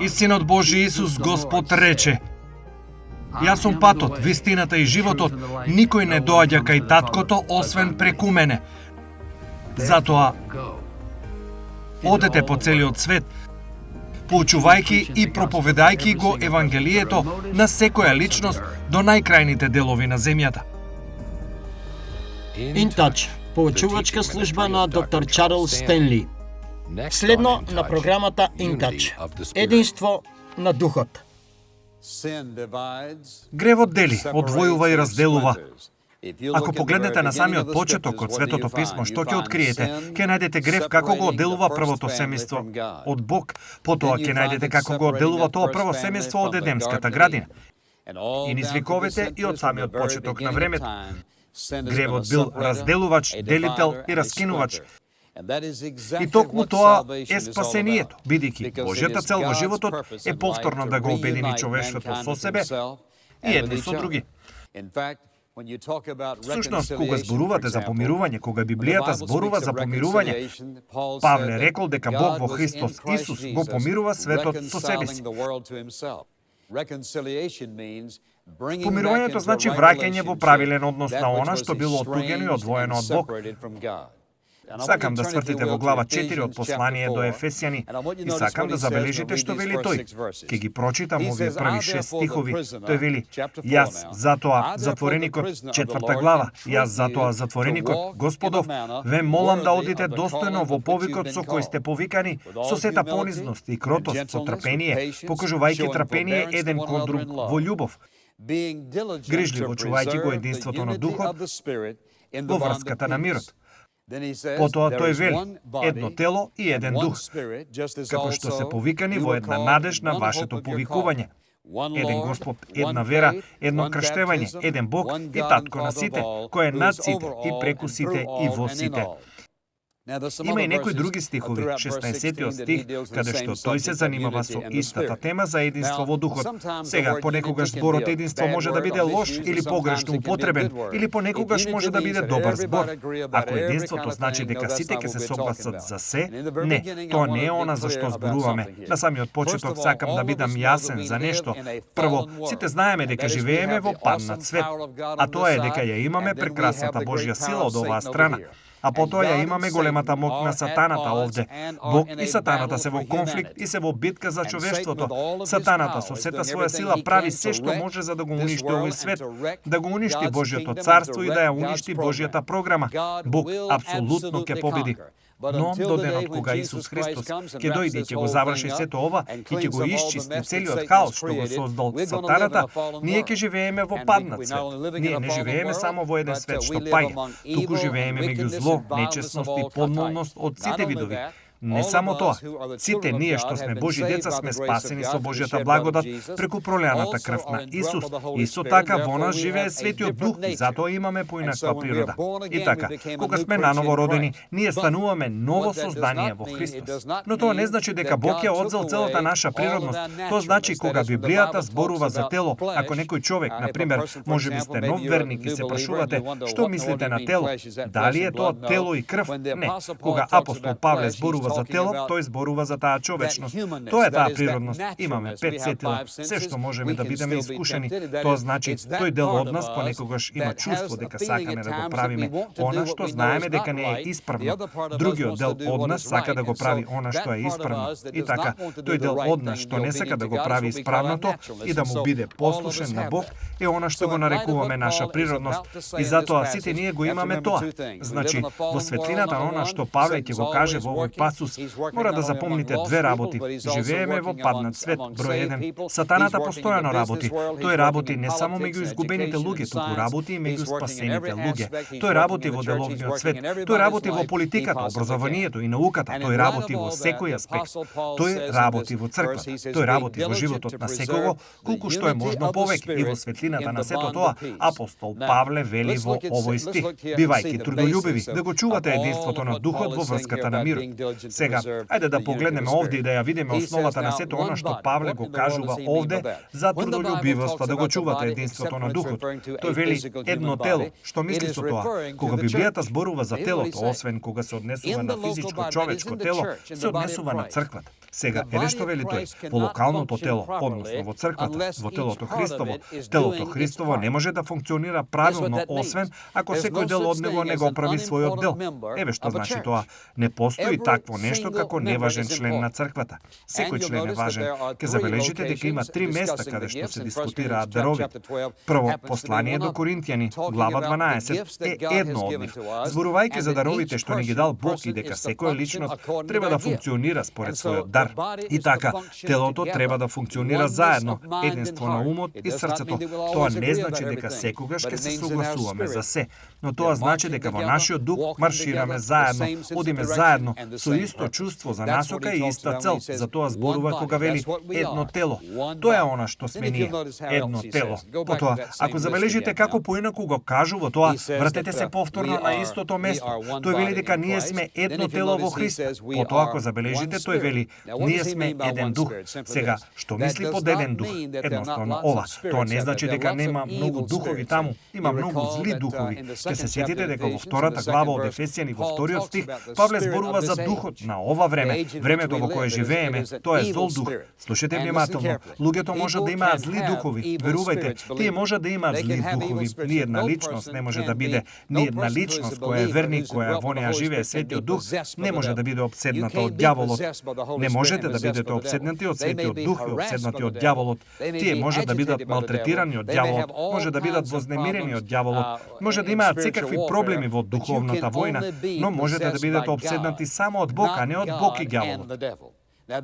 И Синот Божи Исус Господ рече: Јас сум патот, вистината и животот, никој не доаѓа кај таткото освен преку мене. Затоа одете по целиот свет, поучувајќи и проповедајќи го Евангелието на секоја личност до најкрајните делови на земјата. InTouch, поучувачка служба на доктор Чарлс Стенли. Следно на програмата InTouch. Единство на духот. Гревот дели, одвојува и разделува. Ако погледнете на самиот почеток од Светото Писмо, што ќе откриете? Ќе најдете грев како го одделува првото семејство од Бог, потоа ќе најдете како го одделува тоа прво семејство од Едемската градина. И низ вековете и од самиот почеток на времето. Гревот бил разделувач, делител и раскинувач. И токму тоа е спасението, бидејќи Божјата цел во животот е повторно да го обедини човештвото со себе и едни со други. Всушност, кога зборувате за помирување, кога Библијата зборува за помирување, Павле рекол дека Бог во Христос Исус го помирува светот со себе си. Помирувањето значи враќање во правилен однос на она што било оттугено и одвоено од Бог. Сакам да свртите во глава 4 од послание до Ефесјани и сакам да забележите што вели тој. Ке ги прочитам овие први 6 стихови. Тој вели: Јас затоа затвореникот, 4 глава, јас затоа затвореникот, Господов, ве молам да одите достојно во повикот со кој сте повикани, со сета понизност и кротост, со трпение, покажувајќи трпение еден кон друг во љубов, грижливо чувајќи го единството на духот во врската на мирот. Потоа тој вели: едно тело и еден дух, како што се повикани во една надеж на вашето повикување. Еден Господ, една вера, едно крштевање, еден Бог и Татко на сите, кој е над сите и преку сите и во сите. Има и некои други стихови, 16-тиот стих, каде што тој се занимава со истата тема за единство во духот. Сега, понекогаш зборот единство може да биде лош или погрешно употребен, или понекогаш може да биде добар збор. Ако единството значи дека сите ќе се согласат за се, не, тоа не е она за што зборуваме. На самиот почеток сакам да бидам јасен за нешто. Прво, сите знаеме дека живееме во паднат свет, а тоа е дека ја имаме прекрасната Божја сила од оваа страна. А потоа ја имаме големата мок на сатаната овде. Бог и сатаната се во конфликт и се во битка за човештвото. Сатаната со сета своја сила прави се што може за да го уништи овој свет, да го уништи Божјото царство и да ја уништи Божјата програма. Бог апсолутно ќе победи. Но до денот кога Исус Христос ќе дојде и ќе го заврши сето ова и ќе го исчисти целиот хаос што го создал сатаната, ние ќе живееме во паднат свет. Ние не живееме само во еден свет што паѓа, туку живееме меѓу зло, нечесност и подмолност од сите видови. Не само тоа, сите ние што сме Божи деца сме спасени со Божјата благодат преку пролеаната крв на Исус. Исто така во нас живее Светиот Дух и затоа имаме поинаква природа. И така, кога сме наново родени, ние стануваме ново создание во Христос. Но тоа не значи дека Бог ја одзел целата наша природност. Тоа значи кога Библијата зборува за тело, ако некој човек, на пример, можеби сте нов верник и се прашувате што мислите на тело, дали е тоа тело и крв? Не. Кога апостол Павле зборува за тело, тој зборува за таа човечност. Тоа е таа природност. Имаме 5 сетила, се што можеме да бидеме искушени. Тоа значи, тој дел од нас понекогаш има чувство дека сакаме да го правиме она што знаеме дека не е исправно. Другиот дел од нас сака да го прави она што е исправно. И така, тој дел од нас што не сака да го прави исправното и да му биде послушен на Бог е она што го нарекуваме наша природност. И затоа сите ние го имаме тоа. Значи, во светлината на она што Павле ќе го каже во овој пасус, мора да запомните две работи. Живееме во паднат свет. Број 1. Сатаната постојано работи. Тој работи не само меѓу изгубените луѓе, туку работи и меѓу спасените луѓе. Тој работи во деловниот свет. Тој работи во политиката, образованието и науката. Тој работи во секој аспект. Тој работи во црквата. Тој работи во животот на секого, колку што е можно повеќе. И во светлината на сето тоа, апостол Павле вели во овој стих: бивајќи трудолюбиви, да го чувате единството на духот во врската на мирот. Сега, ајде да погледнеме овде и да ја видиме основата на сето она што Павле го кажува овде за трудолюбивост, да го чувате единството на духот. Тој вели едно тело. Што мисли со тоа? Кога Библијата зборува за телото, освен кога се однесува на физичко човечко тело, се однесува на црквата. Сега, еве што вели тој, во локалното тело, односно во црквата, во телото Христово не може да функционира правилно, освен ако секој дел од него не го прави својот дел. Еве што значи тоа. Не постои такво нешто како неважен член на црквата. Секој член е важен. Ке забележите дека има 3 места каде што се дискутираат даровите. Прво, послание до Коринтијани, глава 12, е едно од нив. Зборувајќи за даровите што ни ги дал Бог и дека секоја личност треба да функционира според својот дар. И така, телото треба да функционира заедно, единство на умот и срцето. Тоа не значи дека секогаш ќе се согласуваме за се, но тоа значи дека во нашиот дух маршираме заедно, одиме заедно, со исто чувство за насока и иста цел. За тоа зборува кога вели едно тело. Тоа е она што сме ние, едно тело. Потоа, ако забележите како поинаку го кажува тоа, вратете се повторно на истото место. Тој вели дека ние сме едно тело во Христа. Потоа, ако забележите, тој вели ние сме еден дух. Сега, што мисли под еден дух? Едноставно ова. Тоа не значи дека нема многу духови таму, има многу зли духови. Ке се сетите дека во втората глава од Ефесијани во вториот стих Павле зборува за духот на ова време, времето во кое живееме, тоа е зол дух. Слушате внимателно, луѓето можат да имаат зли духови. Верувајте, тие можат да имаат зли духови. Ни една личност не може да биде, ни една личност која е верник, која во неа живее Светиот Дух, не може да биде опседната од ѓаволот. Не можете да бидете опседнати од Светиот Дух и опседнати од ѓаволот. Тие може да бидат малтретирани од ѓаволот, може да бидат вознемирени од ѓаволот, може да имаат секакви проблеми во духовната војна, но можете да бидете опседнати само од Бог, а не од Бог и ѓаволот.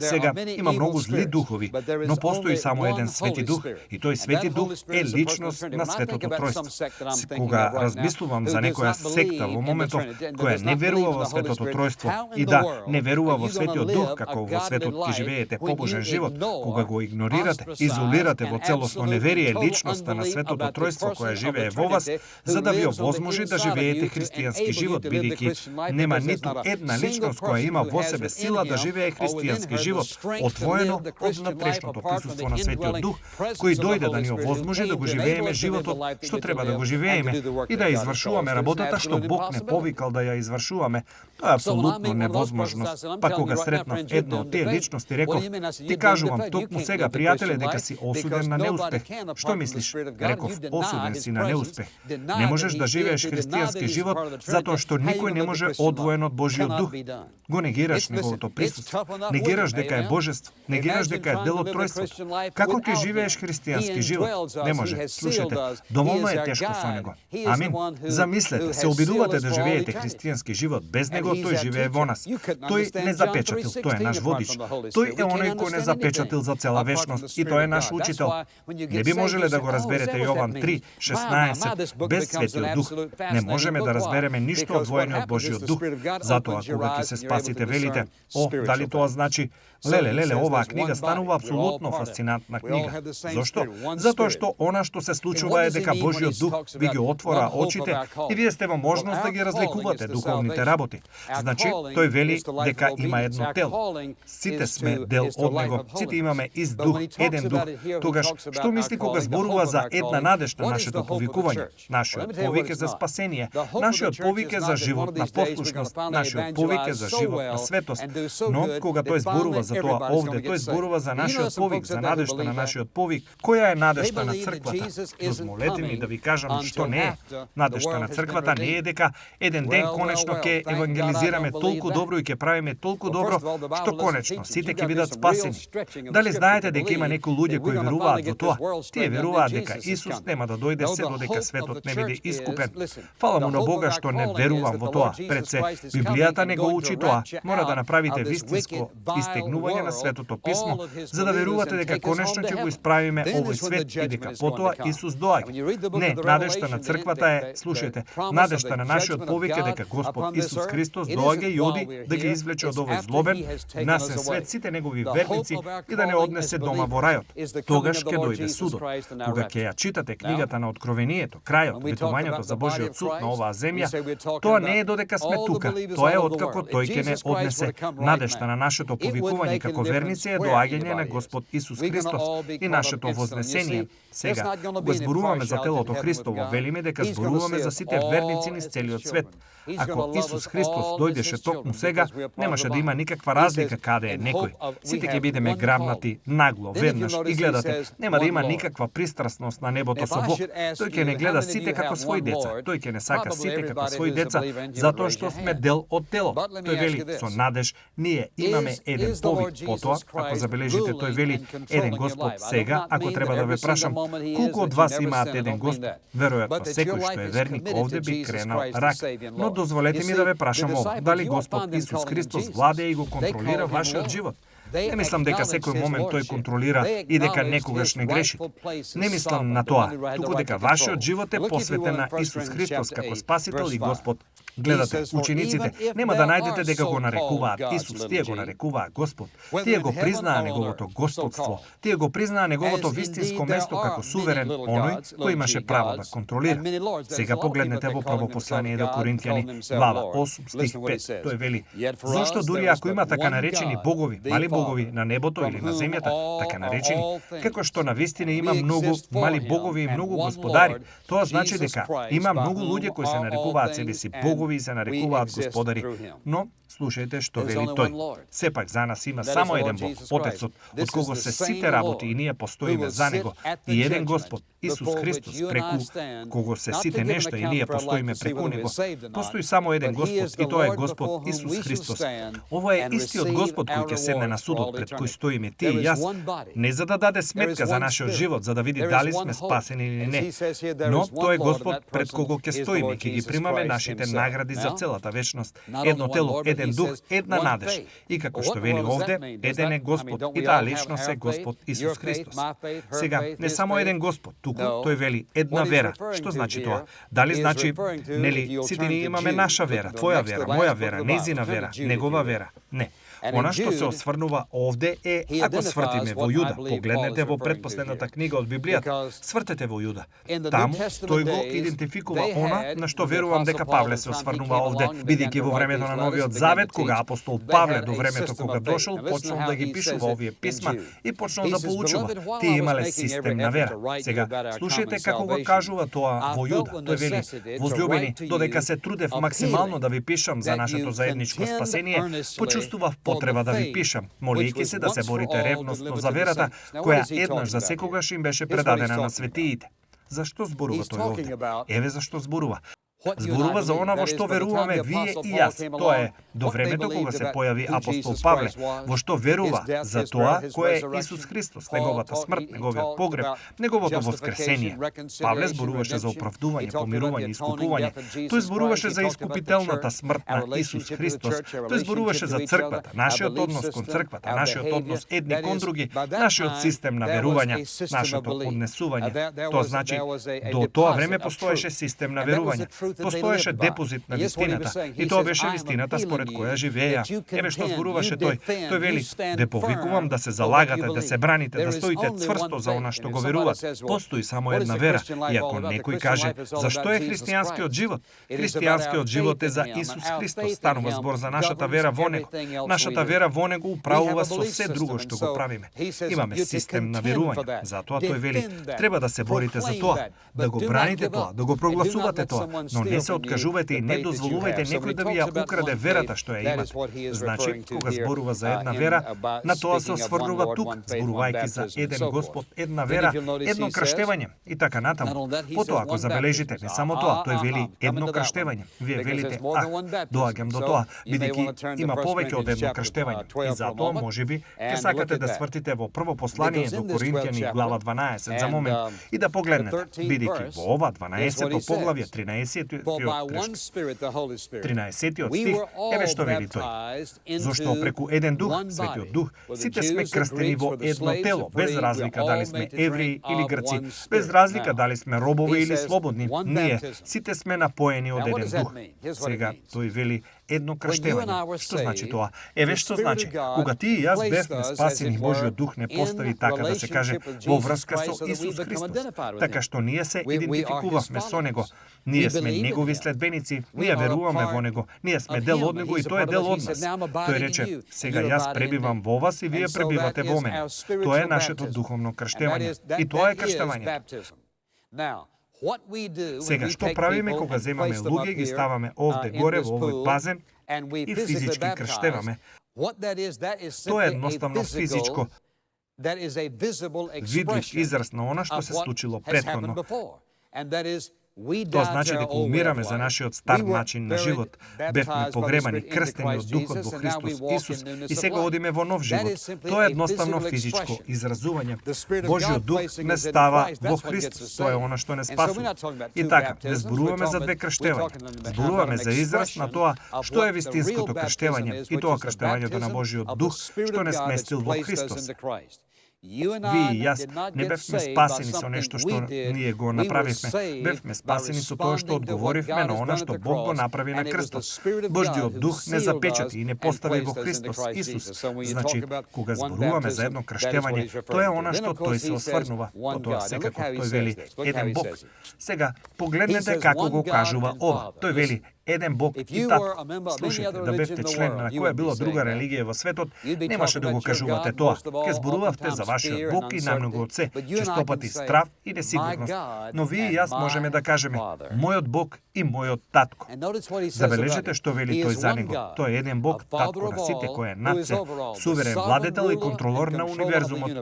Сега, има многу зли духови, но постои само еден Свети Дух, и тој Свети Дух е личност на Светото Тројство. Кога размислувам за некоја секта во моментов која не верува во Светото Тројство и да, не верува во Светиот Дух, како во светот ќе живеете побожен живот, кога го игнорирате, изолирате во целосно неверие личноста на Светото Тројство која живее во вас, за да ви овозможи да живеете христијански живот, бидејќи нема ниту една личност која има во себе сила да живее христијански живот, отвоено од натрешното присуство на Светиот Дух, кој дојде да ни овозможи да го живееме животот што треба да го живееме и да извршуваме работата што Бог не повикал да ја извршуваме. Тоа е апсолутно невозможност. Па кога сретнав една од тие личности, реков: ти кажувам токму сега, пријателе, дека си осуден на неуспех. Што мислиш? Реков: осуден си на неуспех. Не можеш да живееш христијански живот затоа што никој не може одвоен од Божиот Дух. Го негираш неговото присуство. Негираш дека е божество, негираш дека е дел од тројството. Како ќе живееш христијански живот? Не може. Слушате, доволно е тешко со него. Амин. Замислете, се обидувате да живеете христијански живот без него, тој живее во нас. Тој не запечатил, тој е наш водич. Тој е оној кој не запечатил за цела вечност и тој е наш учител. Не би можеле да го разберете Јован 3:16 без Светиот Дух. Не можеме да разбереме ништо одвоено од Божиот Дух. Затоа кога ќе се спасите велите: "О, дали тоа значи леле, оваа книга станува апсолутно фасцинантна книга." Зошто? Затоа што она што се случува е дека Божиот Дух ви ги отвора очите и вие сте во можност да ги разликувате духовните работи. Значи, тој вели дека има едно тело. Сите сме дел од него. Сите имаме ист дух, еден дух. Тогаш, што мисли кога зборува за една надеж на нашето повикување? Нашиот повик е за спасение, нашиот повик е за живот на послушност, нашиот повик е за живот на светост. Но кога тој зборува за тоа овде, тој зборува за нашиот повик, за надежта на нашиот повик. Која е надежта на црквата? Дозволете ми да ви кажам што не е. Надежта на црквата не е дека еден ден конечно ќе евангелизираме толку добро и ќе правиме толку добро што конечно сите ќе бидат спасени. Дали знаете дека има некои луѓе кои веруваат во тоа? Тие веруваат дека Исус нема да дојде се додека светот не биде искупен. Фала му на Бога што не верувам во тоа. Пред се, Библијата не го учи тоа. Мора да направите вистинско истегнување на Светото Писмо, за да верувате дека конечно ќе го исправиме овој свет и дека потоа Исус доаѓа. Не, надежта на црквата е, слушајте, надежта на нашиот повик е дека Господ Исус Христос доаѓа и оди да ги извлече од овој злобен, насен свет сите негови верници и да не однесе дома во рајот. Тогаш ќе дојде судот. Кога ќе ја читате книгата на Откровението, крајот, ветувањето за Божиот суд на оваа земја, тоа не е додека сме тука, тоа е откако тој ќе не однесе. Надежта на нашето повикување како верници е доаѓање на Господ Исус Христос и нашето вознесение. Сега го зборуваме за телото Христово, велиме дека зборуваме за сите верници низ целиот свет. Ако Исус Христос дојдеше токму сега, немаше да има никаква разлика каде е некој. Сите ќе бидеме грабнати нагло, веднаш, и гледате, нема да има никаква пристрасност на небото со Бог. Тој ќе не гледа сите како своји деца. Тој ќе не сака сите како своји деца, затоа што сме дел од тело. Тој вели, со надеж, ние имаме еден повик. Потоа, ако забележите, тој вели, еден Господ сега, ако треба да ве прашам, колку од вас имаат еден Господ? Веројатно, секој што е верник овде би кренал рак. Но дозволете ми да ве прашам ова, дали Господ Исус Христос владее и го контролира вашиот живот? Не мислам дека секој момент тој контролира и дека некогаш не грешите. Не мислам на тоа, туку дека вашиот живот е посветен на Исус Христос како Спасител и Господ. Гледате, учениците нема да најдете дека го нарекуваат Исус, тие го нарекуваат Господ. Тие го признаа неговото господство, тие го признаа неговото вистинско место како суверен, оној кој имаше право да контролира. Сега погледнете во прво послание до Коринтијани, глава 8, стих 5. Тој вели: зошто дури ако има така наречени богови, мали богови на небото или на земјата, така наречени, како што на вистина има многу мали богови и многу господари, тоа значи дека има многу луѓе кои се нарекуваат себе си богови и се нарекуваат господари. Но слушајте што вели тој. Сепак за нас има само еден Бог, Отецот, од кого се сите работи и ние постоиме за него, и еден Господ, Исус Христос, преку кого се сите нешта и ние постоиме преку него. Постои само еден Господ и тоа е Господ Исус Христос. Ова е истиот Господ кој ќе седне на судот пред кој стоиме ти и јас, не за да даде сметка за нашиот живот, за да види дали сме спасени или не, но тој е Господ пред кого ќе стоиме и ќе ги примаме нашите награди за целата вечност. Едно тело, еден дух, една надеж. И како што вели овде, еден е Господ и таа личност е Господ Исус Христос. Сега, не само еден Господ, туку тој вели една вера. Што значи тоа? Дали значи, нели, сите ние имаме наша вера, твоја вера, моја вера, нејзина вера, негова вера? Не. Она што се осврнува овде е, ако свртиме во Јуда, погледнете во предпоследната книга од Библијата, свртете во Јуда. Таму тој го идентификува она на што верувам дека Павле се осврнува овде, бидејќи во времето на Новиот Завет, кога апостол Павле до времето кога дошол, почнал да ги пишува овие писма и почнал да поучува. Тие имале систем на вера. Сега, слушајте како го кажува тоа во Јуда. Тој вели: возлюбени, додека се трудев максимално да ви пишам за нашето заедничко спасение, почувствував потреба да ви пишам, молејќи се да се борите ревностно за верата, која еднаш за секогаш им беше предадена на светиите. Зашто зборува тој овде? Еве зашто зборува. Зборува за она во што веруваме вие и јас. Тоа е до времето кога се појави апостол Павле, во што верува за тоа кој е Исус Христос, неговата смрт, неговиот погреб, неговото воскресение. Павле зборуваше за оправдување, помирување, искупување. Тој зборуваше за искупителната смрт на Исус Христос. Тој зборуваше за црквата, нашиот однос кон црквата, нашиот однос едни кон други, нашиот систем на верување, нашето однесување. Тоа значи, до тоа време постоеше систем на верување. Постоеше депозит на вистината и тоа беше вистината според која живееа. Еве што зборуваше тој. Тој вели: ве повикувам да се залагате, да се браните, да стоите цврсто за она што го верувате. Постои само една вера. И ако некој каже: зашто е христијанскиот живот? Христијанскиот живот е за Исус Христос. Станува збор за нашата вера во него. Нашата вера во него управува со се друго што го правиме. Имаме систем на верување. Затоа тој вели: треба да се борите за тоа, да го браните тоа, да го прогласувате тоа, но не се откажувајте и не дозволувајте некој да ви ја украде верата што ја имате. Значи, кога зборува за една вера, на тоа се осврнува тук, зборувајќи за еден Господ, една вера, едно крштевање и така натаму. Потоа, ако забележите, не само тоа, тој вели едно крштевање. Вие велите: доаѓам до тоа, бидејќи има повеќе од едно крштевање. И затоа, можеби, ќе сакате да свртите во прво послание до Коринтијани, глава 12 за момент и да погледнете, бидејќи во ова 12-то поглавје, 13 13-тиот стих, еве што вели тој. Зошто преку еден дух, Светиот Дух, сите сме крстени во едно тело, без разлика дали сме евреи или грци, без разлика дали сме робови или слободни, ние сите сме напоени од еден дух. Сега тој вели едно крштевање. Што значи тоа? Еве што значи. Кога ти и јас бевме спасени, Божиот Дух не постави така да се каже во врска со Исус Христос, така што ние се идентификувавме со Него. Ние сме Негови следбеници, ние веруваме во Него, ние сме дел од Него и тој е дел од нас. Тој рече, сега јас пребивам во вас и вие пребивате во мене. Тоа е нашето духовно крштевање. И тоа е крштевањето. Сега, што правиме кога земаме луѓе и ги ставаме овде горе во овој базен и физички крштеваме? Тоа е едноставно физичко видлив израз на она што се случило претходно. Тоа значи дека умираме за нашиот стар начин на живот. Бевме погребани, крстени од Духот во Христос Исус и сега одиме во нов живот. Тоа е едноставно физичко изразување. Божиот Дух не става во Христос, тоа е она што не спасува. И така, не зборуваме за две крштевања. Зборуваме за израз на тоа што е вистинското крштевање и тоа крштевањето на Божиот Дух што не сместил во Христос. Вие и јас не бевме спасени со нешто што ние го направивме. Бевме спасени со тоа што одговоривме на она што Бог го направи на крстот. Божиот Дух не запечати и не постави во Христос Исус. Значи, кога зборуваме за едно крштевање, тоа е она што тој се осврнува. Потоа секако тој вели еден Бог. Сега, погледнете како го кажува ова. Тој вели еден Бог и Татко. Слушайте, да бевте член на која било друга религија во светот, немаше да го кажувате тоа. Ке зборувавте за вашиот Бог и најмногу од се, честопати страв и несигурност. Но вие и јас можеме да кажеме, мојот Бог и мојот Татко. Забележете што вели тој за него. Тој е еден Бог, Татко на сите, кој е над се, суверен владетел и контролор на универзумот.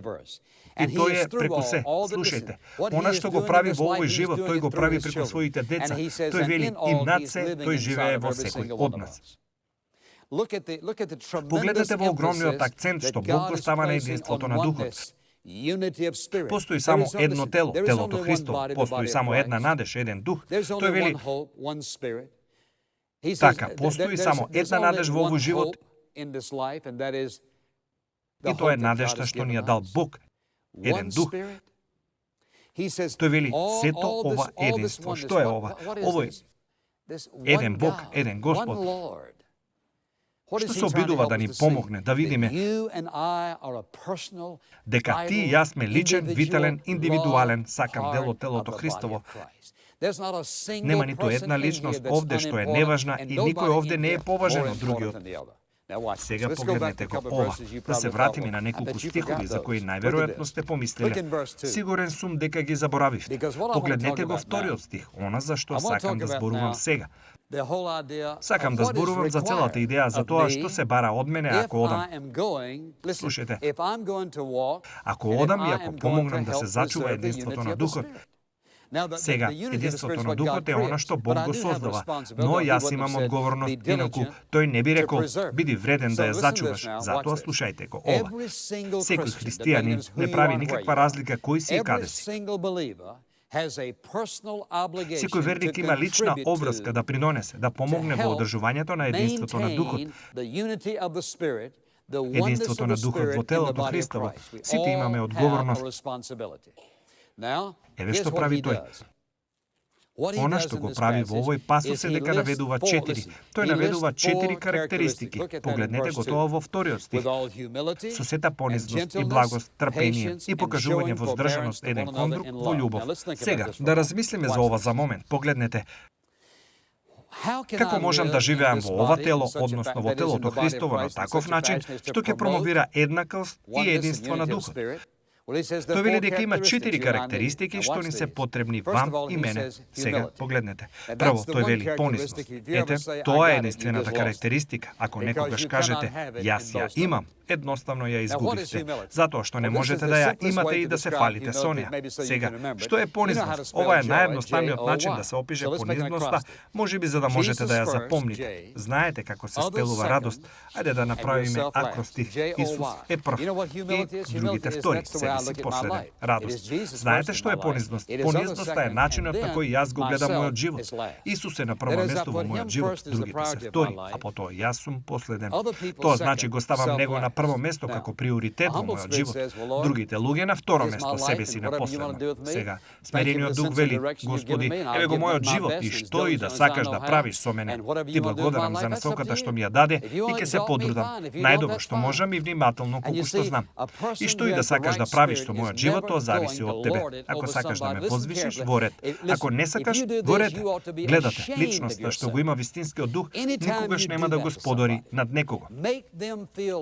И тој е преку се. Слушајте, она што го прави во овој живот, тој го прави преку своите деца. Тој вели и над се, тој живее во секој од нас. Погледнете во огромниот акцент што Бог го става на единството на Духот. Постои само едно тело, телото Христово, постои само една надеж, еден дух. Тој вели така, постои само една надеж во овој живот и тоа е надежта што ни ја дал Бог, еден дух. Тој вели сето ова единство. Што е ова? Овој еден Бог, еден Господ, што се обидува да ни помогне, да видиме дека ти и јас сме личен, витален, индивидуален, сакам дел од телото Христово. Нема ниту една личност овде што е неважна и никој овде не е поважен од другиот. Сега погледнете го ова, да се вратиме на неколку стихови за кои најверојатно сте помислиле. Сигурен сум дека ги заборавивте. Погледнете го вториот стих, она за што сакам да зборувам сега. Сакам да зборувам за целата идеја за тоа што се бара од мене ако одам. Слушайте, ако одам и ако помогнам да се зачува единството на Духот, сега, единството на Духот е она што Бог го создава, но јас имам одговорност, инаку тој не би рекол, биди вреден да ја зачуваш, затоа слушајте го ова. Секој христијанин не прави никаква разлика кој си и каде си. Секој верник има лична обврска да придонесе, да помогне во одржувањето на единството на Духот. Единството на Духот во телото Христово. Сите имаме одговорност. Еве што прави тој. Она што го прави во овој пасос е дека наведува 4. Тој наведува 4 карактеристики. Погледнете го тоа во вториот стих. Со сета понизност и благост, трпение и покажување воздржаност еден кон друг во љубов. Сега, да размислиме за ова за момент. Погледнете. Како можам да живеам во ова тело, односно во телото Христово на таков начин, што ќе промовира еднакост и единство на Духот? Тој вели дека има 4 карактеристики што ни се потребни вам и мене. Сега, погледнете. Прво, тој вели понизност. Ете, тоа е единствената карактеристика. Ако некогаш кажете, јас ја имам, едноставно ја изгубивте, затоа што не можете да ја имате и да се фалите со неа. Сега, што е понизност? Ова е наједноставниот начин да се опише понизноста, можеби за да можете да ја запомните. Знаете како се спелува радост? Ајде да направиме акростих. Исус е прв и другите втори, себе си последен. Радост. Знаете што е понизност? Понизноста е начинот на кој јас го гледам мојот живот. Исус е на прво место во мојот живот, другите се втори, а потоа јас сум последен. Тоа значи го ставам него на прво место како приоритет во мојот живот. Другите луѓе на второ место, себе си на последно. Сега, смирениот дух вели: Господи, еве го мојот живот и што и да сакаш да правиш со мене. Ти благодарам за насоката што ми ја даде и ќе се потрудам најдобро што можам и внимателно колку што знам. И што и да сакаш да правиш со мојот живот, тоа зависи од тебе. Ако сакаш да ме возвишиш, во ред. Ако не сакаш, во ред. Гледате, личноста што го има вистинскиот дух никогаш нема да го сподори над некого.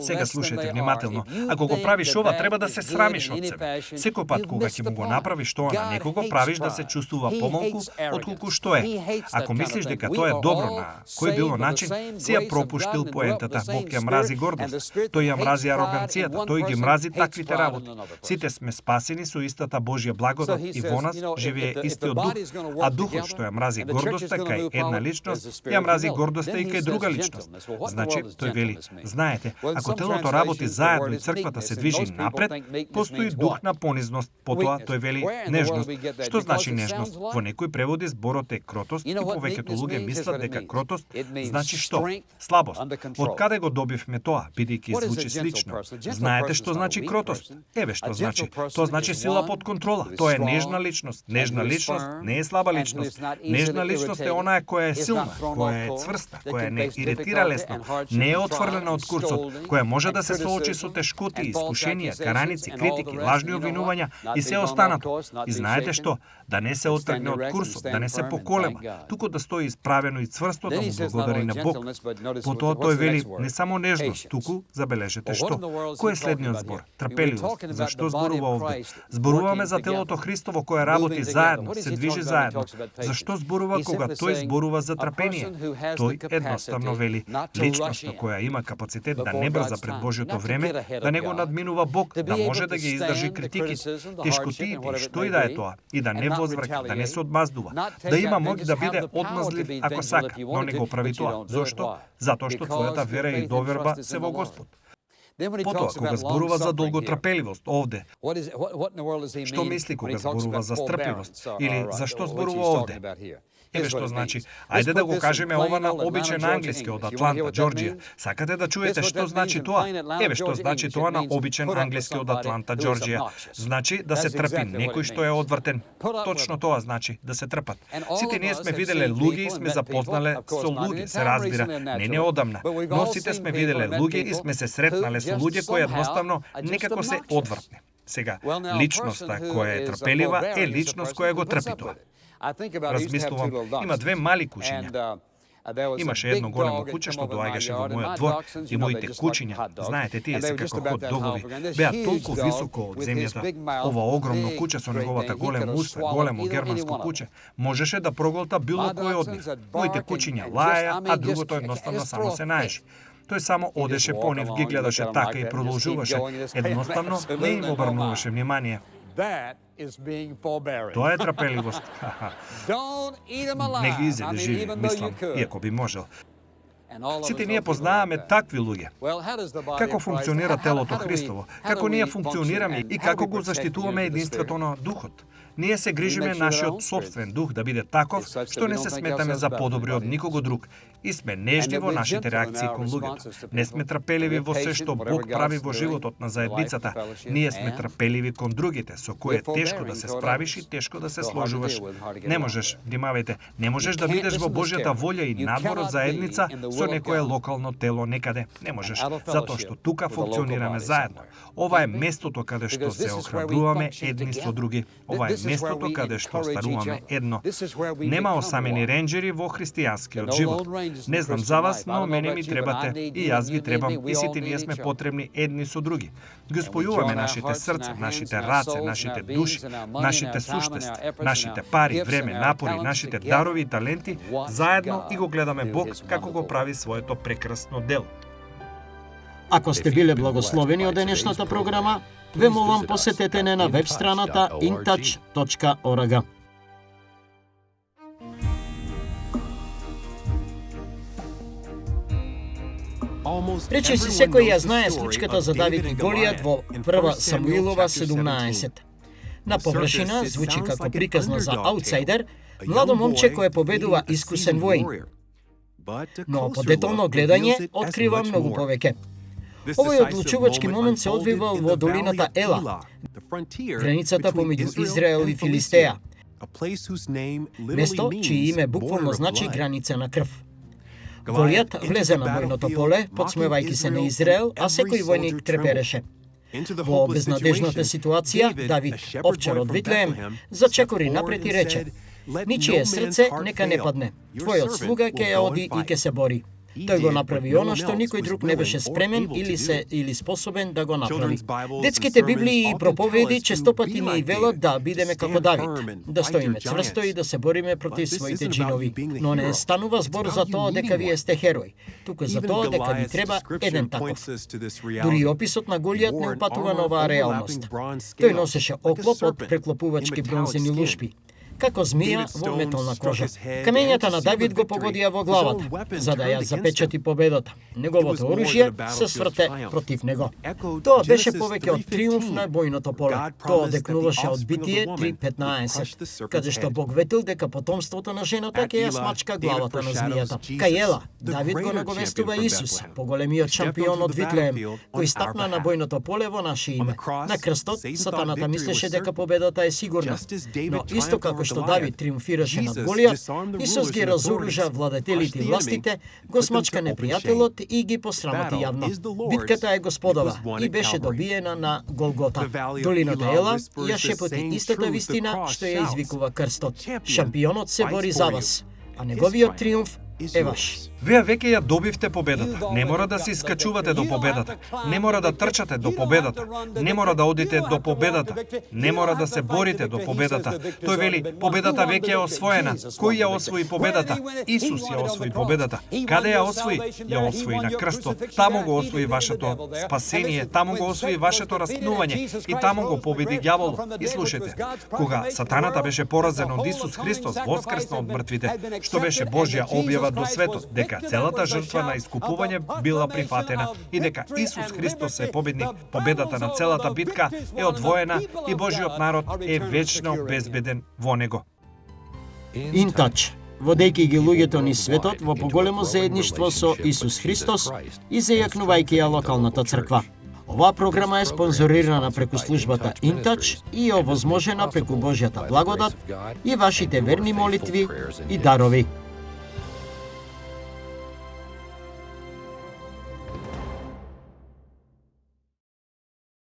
Сега слушајте внимателно. Ако го правиш ова, треба да се срамиш од себе. Секој пат кога ќе му го направиш тоа на некого, правиш да се чувствува помалку отколку што е. Ако мислиш дека тоа е добро на кој било начин, си ја пропуштил поентата. Бог ја мрази гордост. Тој ја мрази ароганцијата. Тој ги мрази таквите работи. Сите сме спасени со истата Божја благодат и во нас живее истиот дух, а духот што ја мрази гордоста кај една личност, ја мрази гордоста и кај друга личност. Значи, тој вели: знаете, ако телото работи заедно и црквата се движи напред, постои дух на понизност. Потоа тој вели нежност. Што значи нежност? Во некои преводи зборот е кротост и повеќето луѓе мислат дека кротост значи што? Слабост. Од каде го добивме тоа, бидејќи звучи слично? Знаете што значи кротост? Еве што значи. Тоа значи сила под контрола. Тоа е нежна личност. Нежна личност не е слаба личност. Нежна личност е онаа која е силна, која е цврста, која не иритира лесно, не е отфрлена од курсот, која може да се соочи со тешкоти, искушенија, караници, критики, лажни обвинувања и се останато. И знаете што? Да не се отргне од курсот, да не се поколеба, туку да стои исправено и цврсто да му благодари на Бог. Потоа тој вели не само нежност, туку забележете што. Кој е следниот збор? Трпеливост. Зашто зборува овде? Зборуваме за телото Христово кое работи заедно, се движи заедно. Зашто зборува кога тој зборува за трпение? Тој едноставно вели личноста која има капацитет да не брза пред Божјото време, да не го надминува Бог, да може да ги издржи критиките, тешкотиите, што и да е тоа, и да не возвраќа, да не се одмаздува, да има моќ да биде одмазлив ако сака, но не го прави тоа. Зошто? Затоа што твојата вера и доверба се во Господ. Потоа, кога зборува за долготрпеливост овде, што мисли кога зборува за стрпливост? Или зашто зборува овде? Еве што значи. Ајде да го кажеме ова на обичен англиски од Атланта, Џорџија. Сакате да чуете што значи тоа? Еве што значи тоа на обичен англиски од Атланта, Џорџија. Значи да се трпи некој што е одвртен. Точно тоа значи да се трпат. Сите ние сме виделе луѓе и сме запознале со луѓе, се разбира, не одамна. Но сите сме виделе луѓе и сме се сретнале со луѓе кои едноставно некако се одвртни. Сега, личноста која е трпелива е личност која го трпи тоа. Размислувам, има две мали кучиња. Имаше едно големо куче што доаѓаше во мојот двор и моите кучиња, знаете тие се како хот догови, беа толку високо од земјата. Ова огромно куче со неговата голема уста, големо германско куче, можеше да проголта било кој од нив. Моите кучиња лаја, а другото едноставно само се наеше. Тој само одеше по нив, ги гледаше така и продолжуваше. Едноставно не им обрнуваше внимание. Тоа е трпеливост. Не ги изеде живи, мислам, иако би можел. Сите ние познаеме такви луѓе. Како функционира телото Христово, како ние функционираме и како го заштитуваме единството на духот. Ние се грижиме нашиот собствен дух да биде таков што не се сметаме за подобри од никого друг и сме нежни во нашите реакции кон луѓето. Не сме трпеливи во се што Бог прави во животот на заедницата. Ние сме трпеливи кон другите, со кои е тешко да се справиш и тешко да се сложуваш. Не можеш, внимавајте, не можеш да бидеш во Божјата волја и надвор од заедница со некое локално тело некаде. Не можеш, затоа што тука функционираме заедно. Ова е местото каде што се охрабруваме едни со други. Ова е местото каде што старуваме едно. Нема осамени ренџери во христијанскиот живот. Не знам за вас, но мене ми требате и јас ви требам и сите ние сме потребни едни со други. Ги спојуваме нашите срца, нашите раце, нашите души, нашите суштества, нашите пари, време, напори, нашите дарови и таленти заедно и го гледаме Бог како го прави своето прекрасно дело. Ако сте биле благословени од денешната програма, ве молам посетете не на веб страната intouch.org. Речиси секој ја знае случката за Давид и Голијат во 1 Самуилова 17. На површина звучи како приказна за аутсайдер, младо момче кое победува искусен воин. Но по детално гледање открива многу повеќе. Овој одлучувачки момент се одвива во долината Ела, границата помеѓу Израел и Филистеја, место чие име буквално значи граница на крв. Голијат влезе на бојното поле, подсмевајќи се на Израел, а секој војник трепереше. Во безнадежната ситуација, Давид, овчар од Витлеем, зачекори напред и рече: "Ничие срце нека не падне. Твојот слуга ќе ја оди и ќе се бори." Тој го направи она што никој друг не беше спремен или способен да го направи. Детските библии и проповеди честопати ни велат да бидеме како Давид, да стоиме цврсто и да се бориме против своите джинови. Но не станува збор за тоа дека вие сте херој, туку за тоа дека ви треба еден таков. Дури описот на Голијат не упатува на оваа реалност. Тој носеше оклоп од преклопувачки бронзени лушпи, како змија во метална кожа. Камењата на Давид го погодија во главата, за да ја запечати победата. Неговото оружје се сврте против него. Тоа беше повеќе од триумф на бојното поле. Тоа декнуваше од Битие 3:15, каде што Бог ветил дека потомството на жената ќе ја смачка главата на змијата. Кај Ела, Давид го наговестува Исус, поголемиот шампион од Витлеем, кој стапна на бојното поле во наше име. На крстот, сатаната мислеше дека победата е сигурна, но исто како што Давид триумфираше над Голијат, Исус ги разоружа владетелите и властите, го смачка непријателот и ги посрамоти јавно. Битката е Господова и беше добиена на Голгота. Долината Ела ја шепоти истата вистина што ја извикува крстот. Шампионот се бори за вас, а неговиот триумф е ваш. Вие веќе ја добивте победата. Не мора да се искачувате до победата. Не мора да трчате до победата. Не мора да одите до победата. Не мора да се борите до победата. Тој вели, победата веќе е освоена. Кој ја освои победата? Исус ја освои победата. Каде ја освои? Ја освои на крстот. Таму го освои вашето спасение, таму го освои вашето распнување и таму го победи ѓаволот. И слушайте, кога сатаната беше поразен од Исус Христос, воскресна од мртвите, што беше Божја објава до светот, дека целата жртва на искупување била прифатена и дека Исус Христос е победник, победата на целата битка е одвоена и Божиот народ е вечно безбеден во него. InTouch, водејќи ги луѓето низ светот во поголемо заедништво со Исус Христос и зајакнувајќи ја локалната црква. Оваа програма е спонзорирана преку службата InTouch и е овозможена преку Божјата благодат и вашите верни молитви и дарови.